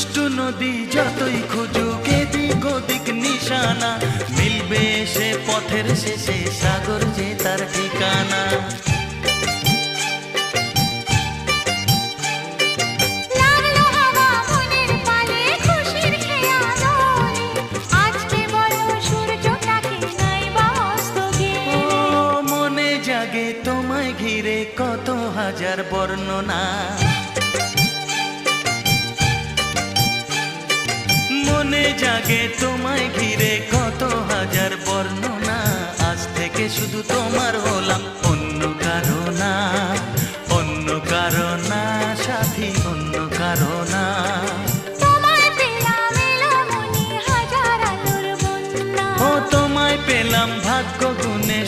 দুষ্টু নদী যতই খুঁজুক এদিক ওদিক নিশানা, মিলবে সে পথের শেষে সাগর যে তার ঠিকানা। মনে জাগে তোমায় ঘিরে কত হাজার বর্ণনা, মনে জাগে তোমায় ঘিরে কত হাজার বর্ণনা। আজ থেকে শুধু তোমার হলাম, অন্য কারো না, অন্য কারো না সাথী, অন্য কারো না। ও তোমায় পেলাম ভাগ্য গুণে